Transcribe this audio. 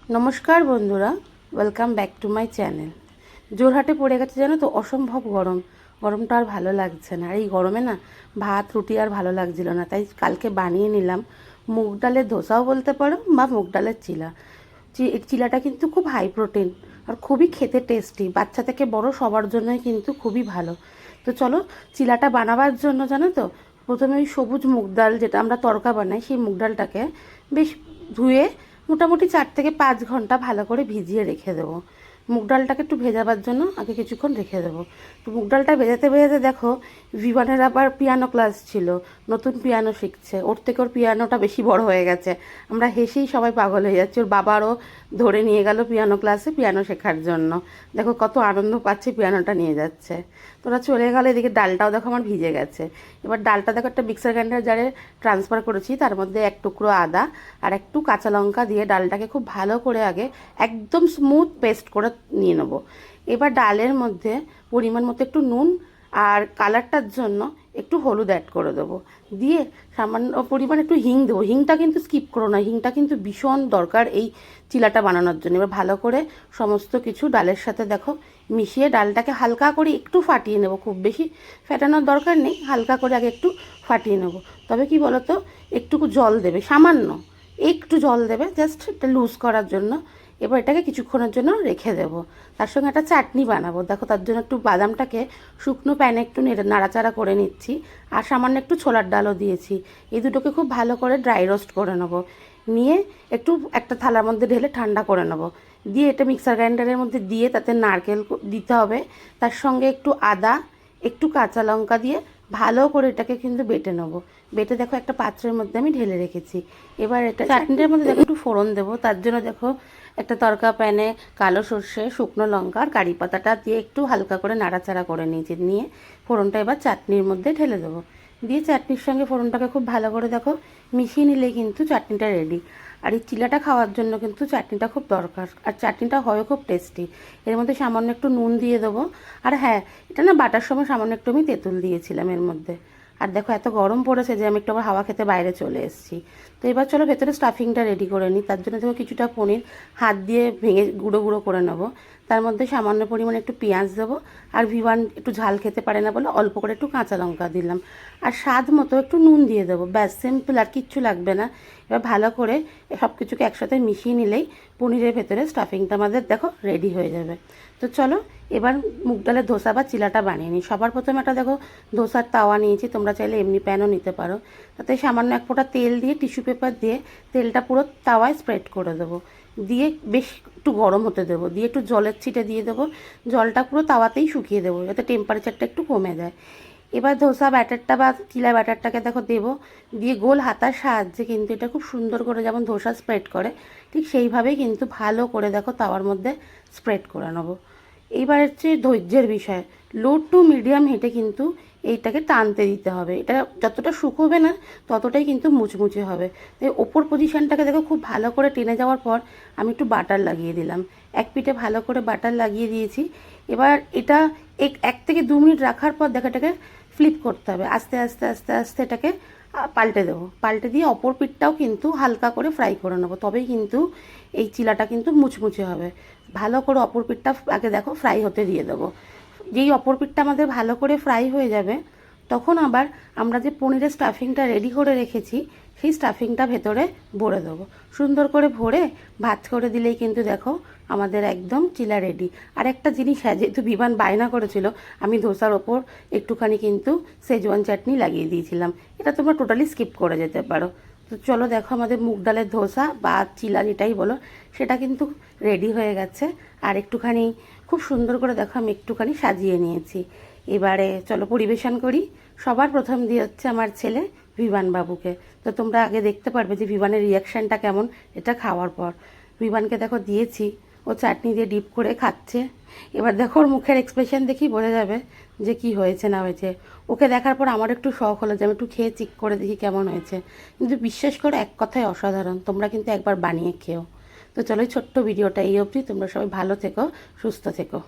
নমস্কার বন্ধুরা, welcome back to my channel. জোরহাটে পড়ে গেছে জানো তো, অসম্ভব গরম। গরমটা আর ভালো লাগছে না, আর এই গরমে না ভাত রুটি আর ভালো লাগছিল না, তাই কালকে বানিয়ে নিলাম মুগ ডালের ধোসাও বলতে পারো বা মুগ ডালের চিলা। এই চিলাটা কিন্তু খুব হাই প্রোটিন আর খুবই খেতে টেস্টি, বাচ্চা থেকে বড় সবার জন্যই কিন্তু খুবই ভালো। তো চলো, চিলাটা বানাবার জন্য জানো তো, প্রথমে ওই সবুজ মুগ ডাল যেটা আমরা তড়কা বানাই, সেই মুগ ডালটাকে বেশ ধুয়ে মোটামুটি 4 থেকে 5 ঘন্টা ভালো করে ভিজিয়ে রেখে দেবো। মুগ ডালটাকে একটু ভেজাবার জন্য আগে কিছুক্ষণ রেখে দেবো। তো মুগ ডালটা ভেজাতে ভেজাতে দেখো, ভিভানের আবার পিয়ানো ক্লাস ছিল, নতুন পিয়ানো শিখছে, ওর থেকে ওর পিয়ানোটা বেশি বড় হয়ে গেছে। আমরা হেসেই সবাই পাগল হয়ে যাচ্ছি, ওর বাবারও ধরে নিয়ে গেল পিয়ানো ক্লাসে পিয়ানো শেখার জন্য। দেখো কত আনন্দ পাচ্ছে, পিয়ানোটা নিয়ে যাচ্ছে। তোরা চলে গেলে, এদিকে ডালটাও দেখো আমার ভিজে গেছে। এবার ডালটা দেখো একটা মিক্সার গ্রাইন্ডার জারে ট্রান্সফার করেছি, তার মধ্যে 1 টুকরো আদা আর একটু কাঁচা লঙ্কা দিয়ে ডালটাকে খুব ভালো করে আগে একদম স্মুথ পেস্ট করে নিয়ে নেবো। এবার ডালের মধ্যে পরিমাণ মতো একটু নুন আর কালারটার জন্য একটু হলুদ অ্যাড করে দেবো, দিয়ে সামান্য পরিমাণ একটু হিং দেবো। হিংটা কিন্তু স্কিপ করো না, হিংটা কিন্তু ভীষণ দরকার এই চিলাটা বানানোর জন্য। এবার ভালো করে সমস্ত কিছু ডালের সাথে দেখো মিশিয়ে ডালটাকে হালকা করে একটু ফাটিয়ে নেবো, খুব বেশি ফেটানোর দরকার নেই, হালকা করে আগে একটু ফাটিয়ে নেবো। তবে কি বলো তো, একটুকু জল দেবে, সামান্য একটু জল দেবে, জাস্ট এটা লুজ করার জন্য। এবার এটাকে কিছুক্ষণের জন্য রেখে দেবো। তার সঙ্গে একটা চাটনি বানাবো, দেখো তার জন্য একটু বাদামটাকে শুকনো প্যানে একটু নাড়াচাড়া করে নিচ্ছি, আর সামান্য একটু ছোলার ডালও দিয়েছি। এই দুটোকে খুব ভালো করে ড্রাই রোস্ট করে নেবো, নিয়ে একটু একটা থালার মধ্যে ঢেলে ঠান্ডা করে নেবো। দিয়ে এটা মিক্সার গ্রাইন্ডারের মধ্যে দিয়ে তাতে নারকেল দিতে হবে, তার সঙ্গে একটু আদা, একটু কাঁচা লঙ্কা দিয়ে ভালো করে এটাকে কিন্তু বেটে নেবো। বেটে দেখো একটা পাত্রের মধ্যে আমি ঢেলে রেখেছি। এবার এটা চাটনিটার মধ্যে দেখো একটু ফোড়ন দেবো, তার জন্য দেখো একটা তড়কা প্যানে কালো সর্ষে, শুকনো লঙ্কা আর কারি পাতাটা দিয়ে একটু হালকা করে নাড়াচাড়া করে নিয়েছি, নিয়ে ফোড়নটা এবার চাটনির মধ্যে ঢেলে দেবো। দিয়ে চাটনির সঙ্গে ফোড়নটাকে খুব ভালো করে দেখো মিশিয়ে নিলেই কিন্তু চাটনিটা রেডি। আর এই চিলাটা খাওয়ার জন্য কিন্তু চাটনিটা খুব দরকার, আর চাটনিটা হয় খুব টেস্টি। এর মধ্যে সামান্য একটু নুন দিয়ে দেবো, আর হ্যাঁ, এটা না বাটার সময় সামান্য একটু আমি তেঁতুল দিয়েছিলাম এর মধ্যে। আর দেখো এত গরম পড়েছে যে আমি একটু আবার হাওয়া খেতে বাইরে চলে এসেছি। তো এবার চলো ভেতরে স্টাফিংটা রেডি করে নিই। তার জন্য দেখো কিছুটা পনির হাত দিয়ে ভেঙে গুঁড়ো গুঁড়ো করে নেবো। তার মধ্যে সামান্য পরিমাণে একটু পেঁয়াজ দেবো, আর ভিভান একটু ঝাল খেতে পারে না বলে অল্প করে একটু কাঁচা লঙ্কা দিলাম, আর স্বাদ মতো একটু নুন দিয়ে দেবো, ব্যাস সিম্পল, আর কিচ্ছু লাগবে না। এবার ভালো করে সব কিছুকে একসাথে মিশিয়ে নিলেই পনিরের ভেতরে স্টাফিংটা আমাদের দেখো রেডি হয়ে যাবে। তো চলো এবার মুগ ডালের ধোসা বা চিলাটা বানিয়ে নিই। সবার প্রথমে একটা দেখো ধোসার তাওয়া নিয়েছি, তোমরা চাইলে এমনি প্যানও নিতে পারো। তাতে সামান্য 1 ফোঁটা তেল দিয়ে টিস্যু পেপার দিয়ে তেলটা পুরো তাওয়ায় স্প্রেড করে দেবো, দিয়ে বেশ একটু গরম হতে দেবো, দিয়ে একটু জলের ছিটে দিয়ে দেবো। জলটা পুরো তাওয়াতেই শুকিয়ে দেবো যাতে টেম্পারেচারটা একটু কমে যায়। এবার ধোসা ব্যাটারটা বা চিলা ব্যাটারটাকে দেখো দেবো, দিয়ে গোল হাতার সাহায্যে কিন্তু এটা খুব সুন্দর করে যেমন ধোসা স্প্রেড করে ঠিক সেইভাবেই কিন্তু ভালো করে দেখো তাওয়ার মধ্যে স্প্রেড করে নেবো। এইবার হচ্ছে ধৈর্যের বিষয়, লো টু মিডিয়াম হিটে কিন্তু এইটাকে টানতে দিতে হবে। এটা যতটা শুকোবে না ততটাই কিন্তু মুচমুচে হবে। তাই ওপর পজিশানটাকে দেখো খুব ভালো করে টেনে যাওয়ার পর আমি একটু বাটার লাগিয়ে দিলাম, এক পিঠে ভালো করে বাটার লাগিয়ে দিয়েছি। এবার এটা 1 থেকে 2 মিনিট রাখার পর দেখো এটাকে ফ্লিপ করতে হবে, আস্তে আস্তে আস্তে আস্তে এটাকে পাল্টে দেবো। পাল্টে দিয়ে অপর পিঠটাও কিন্তু হালকা করে ফ্রাই করে নেবো, তবেই কিন্তু এই চিলাটা কিন্তু মুচমুচে হবে। ভালো করে অপর পিঠটা আগে দেখো ফ্রাই হতে দিয়ে দেবো। যেই অপর পিঠটা আমাদের ভালো করে ফ্রাই হয়ে যাবে, তখন আবার আমরা যে পনিরের স্টাফিংটা রেডি করে রেখেছি সেই স্টাফিংটা ভেতরে ভরে দেবো। সুন্দর করে ভরে ভাত করে দিলেই কিন্তু দেখো আমাদের একদম চিলা রেডি। আর একটা জিনিস, হ্যাঁ, যেহেতু বিমান বায়না করেছিল, আমি ধোসার ওপর একটুখানি কিন্তু সেজওয়ান চাটনি লাগিয়ে দিয়েছিলাম, এটা তোমরা টোটালি স্কিপ করে যেতে পারো। তো চলো দেখো আমাদের মুগ ডালের ধোসা বা চিলা যেটাই বলো সেটা কিন্তু রেডি হয়ে গেছে। আর একটুখানি খুব সুন্দর করে দেখো আমি একটুখানি সাজিয়ে নিয়েছি। এবারে চলো পরিবেশন করি। সবার প্রথম দিয়ে হচ্ছে আমার ছেলে ভিভান বাবুকে। তো তোমরা আগে দেখতে পারবে যে ভিভানের রিয়াকশানটা কেমন এটা খাওয়ার পর। ভিভানকে দেখো দিয়েছি, ও চাটনি দিয়ে ডিপ করে খাচ্ছে। এবার দেখো ওর মুখের এক্সপ্রেশন দেখি বোঝা যাবে যে কি হয়েছে না হয়েছে। ওকে দেখার পর আমার একটু শখ হলো যে আমি একটু খেয়ে চেক করে দেখি কেমন হয়েছে। কিন্তু বিশ্বাস করে এক কথায় অসাধারণ, তোমরা কিন্তু একবার বানিয়ে খেও। তো চলো ছোট্ট ভিডিওটা এই অবধি, তোমরা সবাই ভালো থেকো, সুস্থ থেকো।